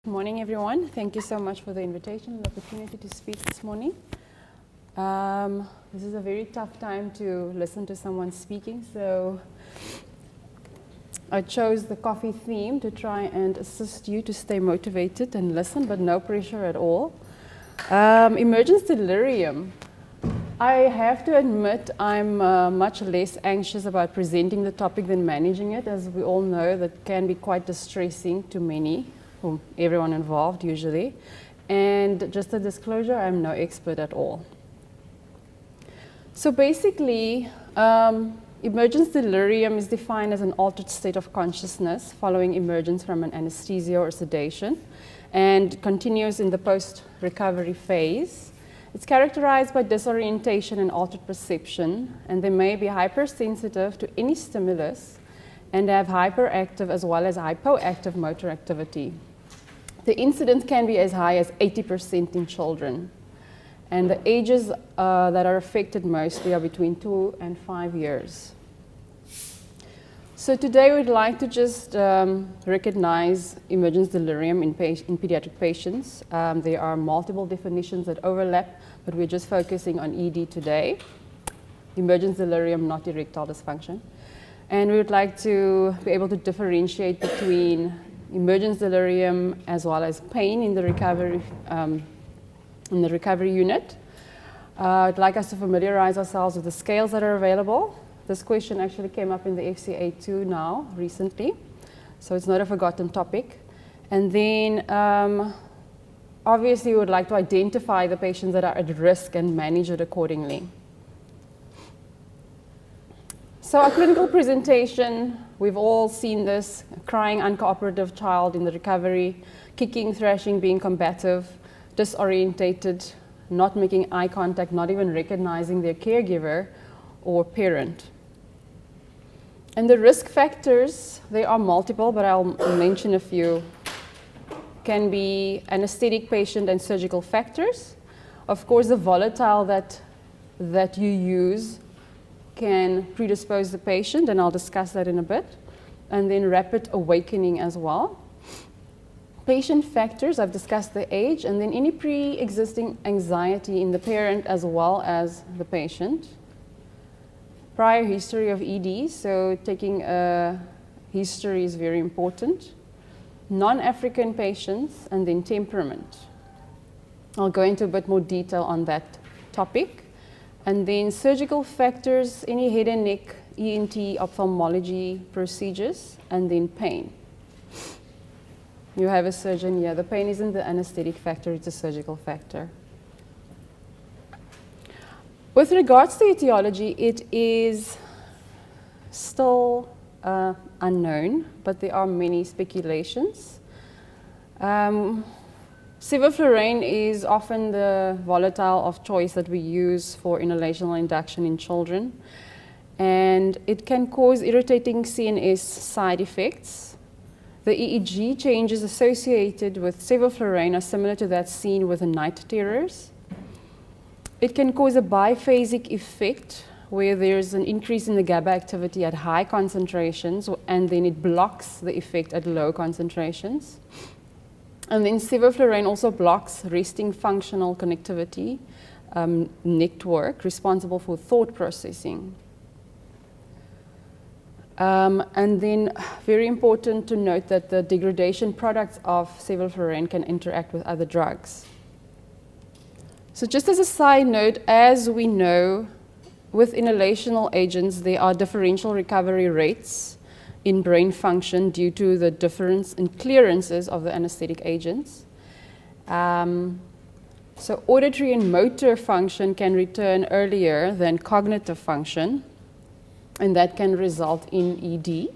Good morning, everyone. Thank you so much for the invitation and the opportunity to speak this morning. This is a very tough time to listen to someone speaking, so I chose the coffee theme to try and assist you to stay motivated and listen, but no pressure at all. Emergence delirium. I have to admit I'm much less anxious about presenting the topic than managing it, as we all know that can be quite distressing to many. Everyone involved usually. And just a disclosure, I'm no expert at all. So basically, emergence delirium is defined as an altered state of consciousness following emergence from an anesthesia or sedation and continues in the post-recovery phase. It's characterized by disorientation and altered perception, and they may be hypersensitive to any stimulus and have hyperactive as well as hypoactive motor activity. The incidence can be as high as 80% in children. And the ages that are affected mostly are between 2 and 5 years. So today we'd like to just recognize emergence delirium in pediatric patients. There are multiple definitions that overlap, but we're just focusing on ED today. Emergence delirium, not erectile dysfunction. And we would like to be able to differentiate between emergence delirium as well as pain in the recovery unit. I'd like us to familiarize ourselves with the scales that are available. This question actually came up in the FCA2 now, recently, so it's not a forgotten topic. And then obviously we would like to identify the patients that are at risk and manage it accordingly. So our clinical presentation, we've all seen this, crying, uncooperative child in the recovery, kicking, thrashing, being combative, disorientated, not making eye contact, not even recognizing their caregiver or parent. And the risk factors, they are multiple, but I'll mention a few. Can be anesthetic patient and surgical factors. Of course, the volatile that you use can predispose the patient, and I'll discuss that in a bit. And then rapid awakening as well. Patient factors, I've discussed the age, and then any pre-existing anxiety in the parent as well as the patient. Prior history of ED, so taking a history is very important. Non-African patients, and then temperament. I'll go into a bit more detail on that topic. And then surgical factors, any head and neck, ENT, ophthalmology procedures, and then pain. You have a surgeon, yeah, the pain isn't the anesthetic factor, it's a surgical factor. With regards to etiology, it is still unknown, but there are many speculations. Sevoflurane is often the volatile of choice that we use for inhalational induction in children, and it can cause irritating CNS side effects. The EEG changes associated with sevoflurane are similar to that seen with the night terrors. It can cause a biphasic effect where there's an increase in the GABA activity at high concentrations, and then it blocks the effect at low concentrations. And then sevoflurane also blocks resting functional connectivity network responsible for thought processing. And then very important to note that the degradation products of sevoflurane can interact with other drugs. So just as a side note, as we know, with inhalational agents, there are differential recovery rates in brain function due to the difference in clearances of the anesthetic agents. So auditory and motor function can return earlier than cognitive function, and that can result in ED.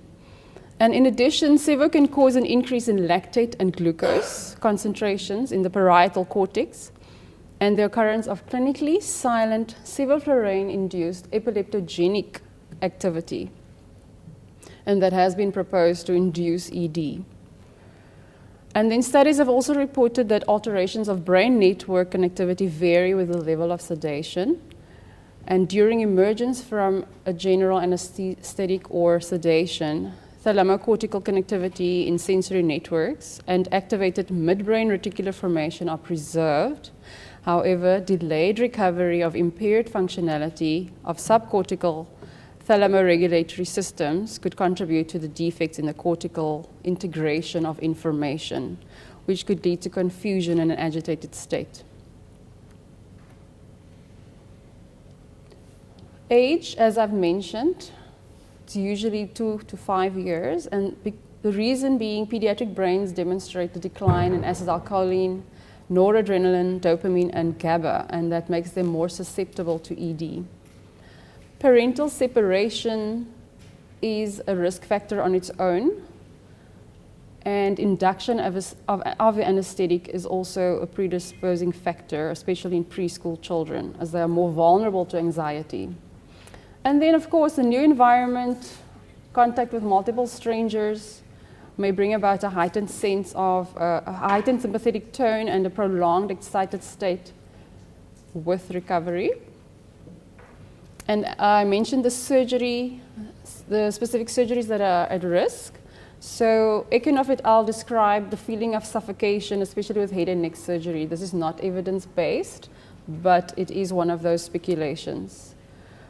And in addition, sevo can cause an increase in lactate and glucose concentrations in the parietal cortex, and the occurrence of clinically silent sevoflurane-induced epileptogenic activity. And that has been proposed to induce ED. And then studies have also reported that alterations of brain network connectivity vary with the level of sedation. And during emergence from a general anesthetic or sedation, thalamocortical connectivity in sensory networks and activated midbrain reticular formation are preserved. However, delayed recovery of impaired functionality of subcortical thalamoregulatory systems could contribute to the defects in the cortical integration of information, which could lead to confusion and an agitated state. Age, as I've mentioned, it's usually 2 to 5 years, and the reason being pediatric brains demonstrate the decline in acetylcholine, noradrenaline, dopamine, and GABA, and that makes them more susceptible to ED. Parental separation is a risk factor on its own, and induction of anesthetic is also a predisposing factor, especially in preschool children, as they are more vulnerable to anxiety. And then, of course, the new environment, contact with multiple strangers, may bring about a heightened sense of a heightened sympathetic tone and a prolonged excited state with recovery. And I mentioned the surgery, the specific surgeries that are at risk. So Ekenhoff et al. Described the feeling of suffocation, especially with head and neck surgery. This is not evidence-based, but it is one of those speculations.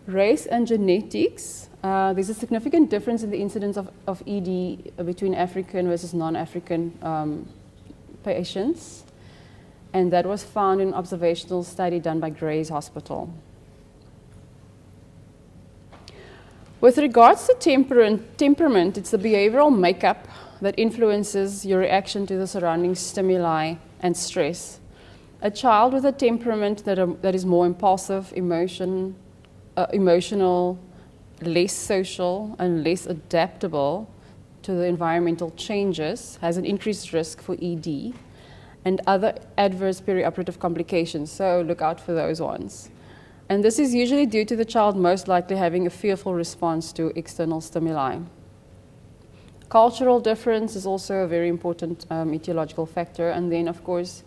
Race and genetics. There's a significant difference in the incidence of ED between African versus non-African patients. And that was found in an observational study done by Gray's Hospital. With regards to temperament, it's the behavioral makeup that influences your reaction to the surrounding stimuli and stress. A child with a temperament that is more impulsive, emotional, less social, and less adaptable to the environmental changes has an increased risk for ED and other adverse perioperative complications, so look out for those ones. And this is usually due to the child most likely having a fearful response to external stimuli. Cultural difference is also a very important etiological factor, and then of course,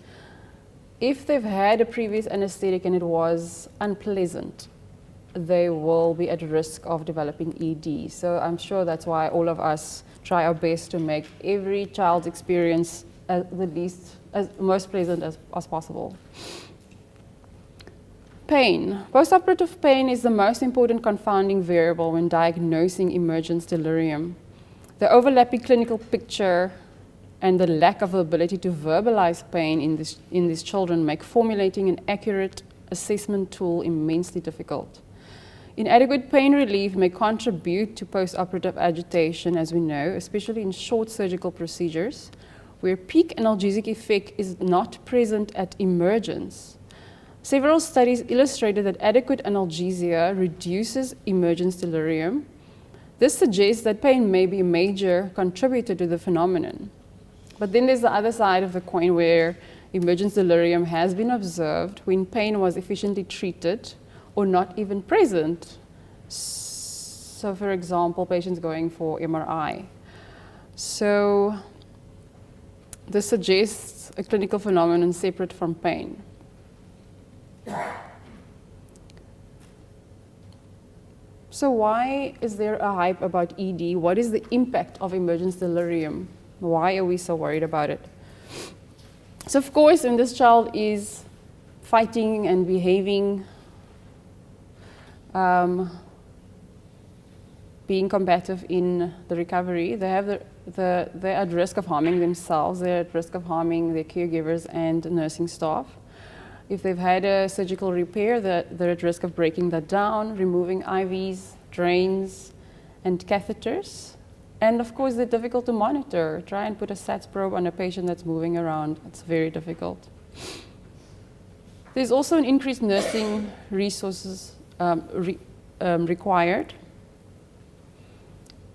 if they've had a previous anesthetic and it was unpleasant, they will be at risk of developing ED. So I'm sure that's why all of us try our best to make every child's experience as most pleasant as possible. Pain. Postoperative pain is the most important confounding variable when diagnosing emergence delirium. The overlapping clinical picture and the lack of ability to verbalize pain in these children make formulating an accurate assessment tool immensely difficult. Inadequate pain relief may contribute to postoperative agitation, as we know, especially in short surgical procedures, where peak analgesic effect is not present at emergence. Several studies illustrated that adequate analgesia reduces emergence delirium. This suggests that pain may be a major contributor to the phenomenon. But then there's the other side of the coin where emergence delirium has been observed when pain was efficiently treated or not even present. So for example, patients going for MRI. So this suggests a clinical phenomenon separate from pain. So why is there a hype about ED? What is the impact of emergence delirium? Why are we so worried about it? So of course, when this child is fighting and behaving, being combative in the recovery, they're at risk of harming themselves, they're at risk of harming their caregivers and nursing staff. If they've had a surgical repair, they're at risk of breaking that down, removing IVs, drains, and catheters. And of course, they're difficult to monitor. Try and put a SATS probe on a patient that's moving around. It's very difficult. There's also an increased nursing resources required.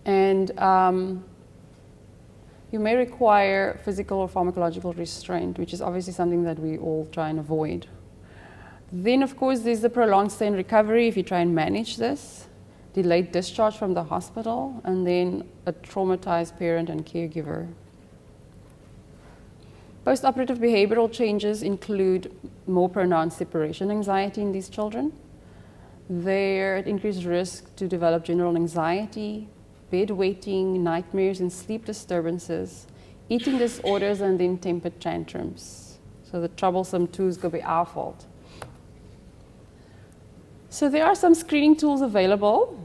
And you may require physical or pharmacological restraint, which is obviously something that we all try and avoid. Then, of course, there's the prolonged stay in recovery if you try and manage this, delayed discharge from the hospital, and then a traumatized parent and caregiver. Postoperative behavioral changes include more pronounced separation anxiety in these children. They're at increased risk to develop general anxiety, bedwetting, nightmares and sleep disturbances, eating disorders, and then temper tantrums. So the troublesome twos could be our fault. So there are some screening tools available.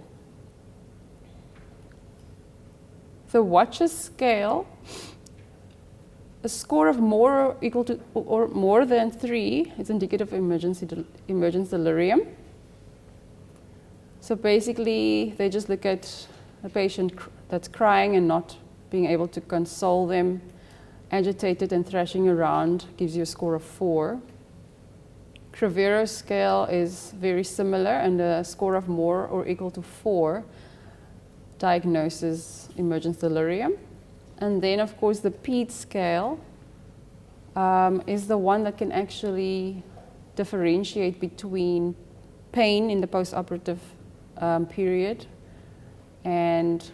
The Watches scale, a score of more or equal to or more than 3 is indicative of emergence delirium. So basically, they just look at a patient that's crying and not being able to console them, agitated and thrashing around, gives you a score of 4. Crevero scale is very similar, and a score of more or equal to 4 diagnoses emergence delirium. And then, of course, the PED scale is the one that can actually differentiate between pain in the postoperative period and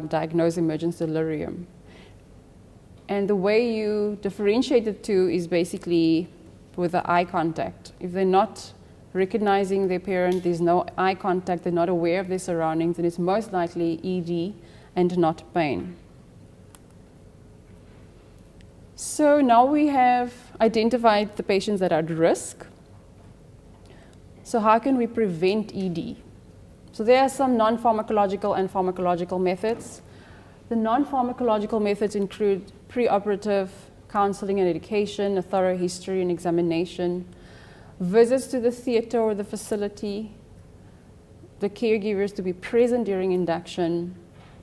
diagnose emergence delirium. And the way you differentiate the two is basically with the eye contact. If they're not recognizing their parent, there's no eye contact, they're not aware of their surroundings, then it's most likely ED and not pain. So now we have identified the patients that are at risk. So how can we prevent ED? So there are some non-pharmacological and pharmacological methods. The non-pharmacological methods include preoperative counseling and education, a thorough history and examination, visits to the theater or the facility, the caregivers to be present during induction,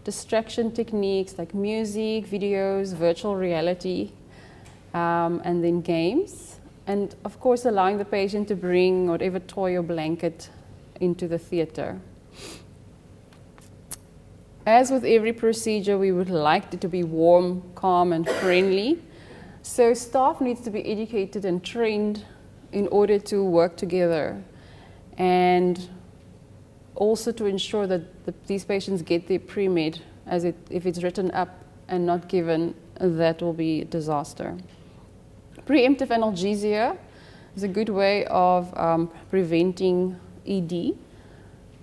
distraction techniques like music, videos, virtual reality, and then games. And of course, allowing the patient to bring whatever toy or blanket into the theater. As with every procedure, we would like it to be warm, calm, and friendly. So staff needs to be educated and trained in order to work together, and also to ensure that these patients get their pre-med, as if it's written up and not given, that will be a disaster. Preemptive analgesia is a good way of preventing ED,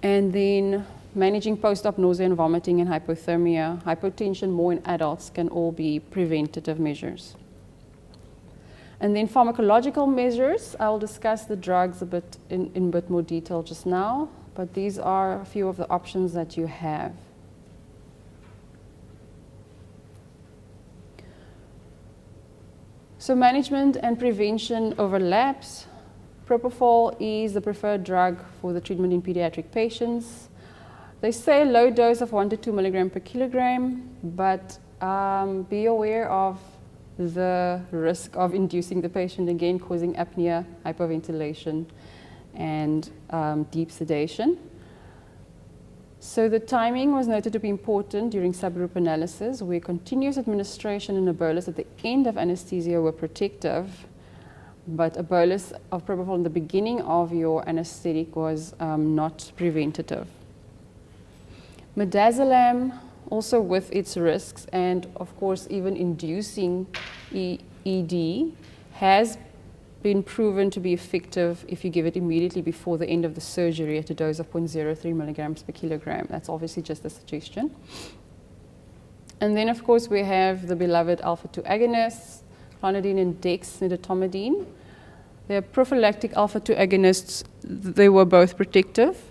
and then managing post-op nausea and vomiting and hypothermia, hypotension more in adults can all be preventative measures. And then pharmacological measures, I'll discuss the drugs a bit in a bit more detail just now, but these are a few of the options that you have. So management and prevention overlaps. Propofol is the preferred drug for the treatment in pediatric patients. They say a low dose of 1 to 2 milligram per kilogram, but be aware of the risk of inducing the patient again, causing apnea, hypoventilation, and deep sedation. So the timing was noted to be important during subgroup analysis, where continuous administration and a bolus at the end of anesthesia were protective, but a bolus of propofol in the beginning of your anesthetic was not preventative. Midazolam, also with its risks and of course even inducing ED, has been proven to be effective if you give it immediately before the end of the surgery at a dose of 0.03 milligrams per kilogram. That's obviously just a suggestion. And then of course we have the beloved alpha-2 agonists, clonidine and dexmedetomidine. They're prophylactic alpha-2 agonists. They were both protective.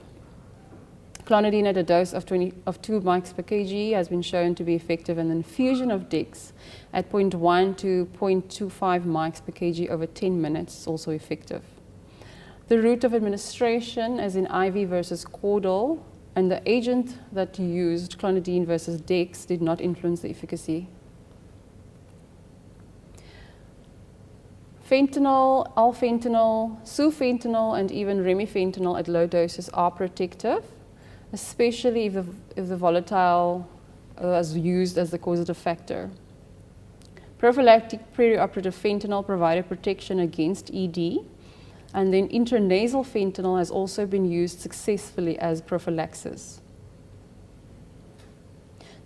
Clonidine at a dose of 2 mics per kg has been shown to be effective, and the infusion of dex at 0.1 to 0.25 mics per kg over 10 minutes is also effective. The route of administration, as in IV versus caudal, and the agent that used, clonidine versus dex, did not influence the efficacy. Fentanyl, alfentanil, sufentanil, and even remifentanil at low doses are protective, especially if the volatile is used as the causative factor. Prophylactic perioperative fentanyl provided protection against ED, and then intranasal fentanyl has also been used successfully as prophylaxis.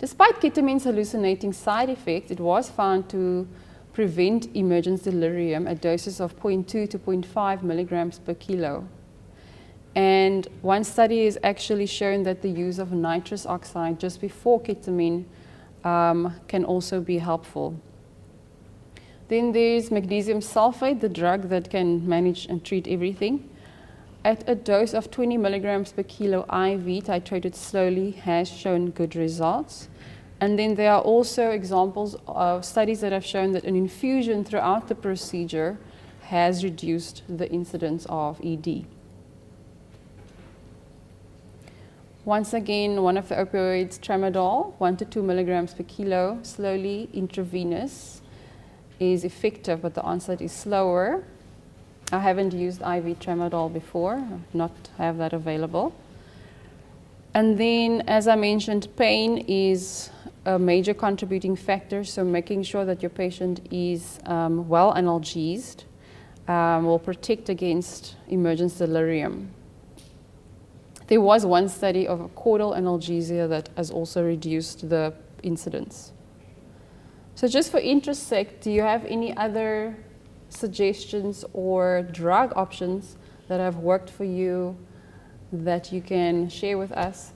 Despite ketamine's hallucinating side effects, it was found to prevent emergence delirium at doses of 0.2 to 0.5 milligrams per kilo. And one study has actually shown that the use of nitrous oxide just before ketamine can also be helpful. Then there's magnesium sulfate, the drug that can manage and treat everything. At a dose of 20 milligrams per kilo IV, titrated slowly, has shown good results. And then there are also examples of studies that have shown that an infusion throughout the procedure has reduced the incidence of ED. Once again, one of the opioids, tramadol, 1 to 2 milligrams per kilo, slowly intravenous, is effective, but the onset is slower. I haven't used IV tramadol before, not have that available. And then, as I mentioned, pain is a major contributing factor, so making sure that your patient is well analgesed will protect against emergence delirium. There was one study of caudal analgesia that has also reduced the incidence. So just for interest's sake, do you have any other suggestions or drug options that have worked for you that you can share with us?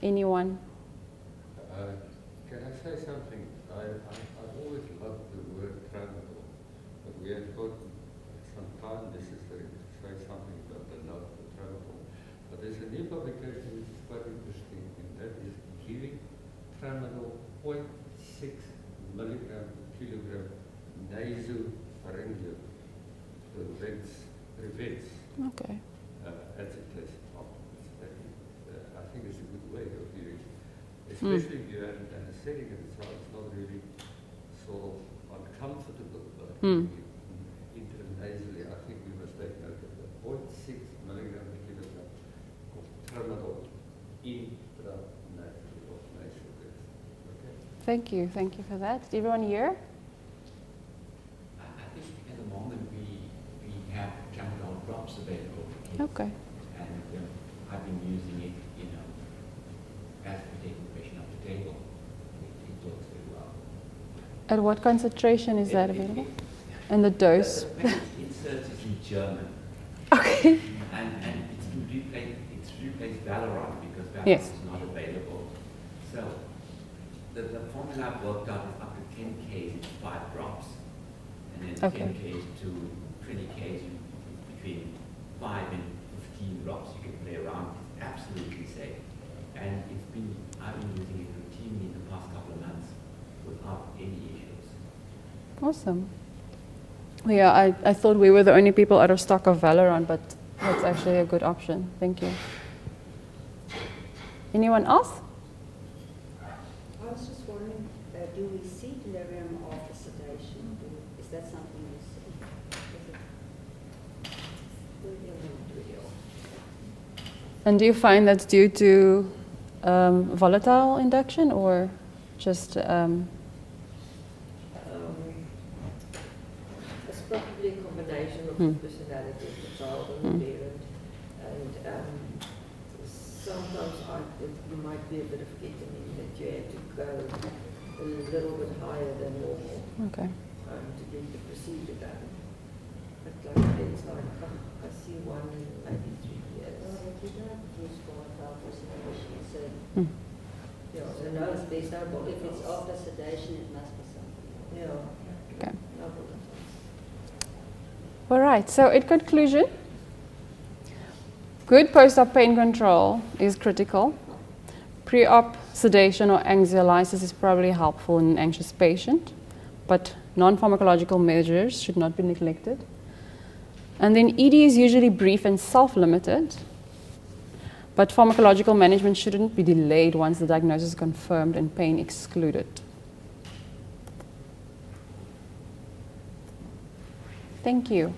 Anyone? Can I say something? I've always loved the word tramadol, but we have got some time necessary to say something about the love of tramadol. But there's a new publication which is quite interesting, and that is giving tramadol 0.6 milligram per kilogram nasopharyngeal prevents Okay. agitation. I think it's a good way of doing it, especially if you're in a setting and it's not really sort of uncomfortable, but intranasally. I think we must take note of that. 0.6 milligram per kilogram of tramadol intranasally or nasal. Okay. Thank you for that. Is everyone here? I think at the moment we have tramadol drops available for kids. Okay. And I've been using it, as we take the patient off the table. It works very well. At what concentration is that available? And the dose? The package insert is in German. Okay. And it's replaced Valoron because Valoron Yes. is not available. So the formula I've worked out is up to 10 Ks, it's 5 drops. And then Okay. 10 Ks to 20 Ks between 5 and 15 drops. You can play around. It's absolutely safe. And I've been using it routinely in the past couple of months without any issues. Awesome. Yeah, I thought we were the only people out of stock of Valoron, but that's actually a good option. Thank you. Anyone else? I was just wondering, do we see delirium after sedation? Is that something we see? And do you find that's due to volatile induction or just... It's probably a combination of the personality of the child and the parent. And sometimes you might be a bit of ketamine that you have to go a little bit higher than normal Okay. to get the procedure done. But like it's like, I see one in maybe 3 years. Yeah, so no, there's no If it's volatile. after sedation, it must be something. Yeah. Okay. No volatile. All right, so in conclusion, good post-op pain control is critical. Pre-op sedation or anxiolysis is probably helpful in an anxious patient, but non-pharmacological measures should not be neglected. And then ED is usually brief and self-limited, but pharmacological management shouldn't be delayed once the diagnosis is confirmed and pain excluded. Thank you.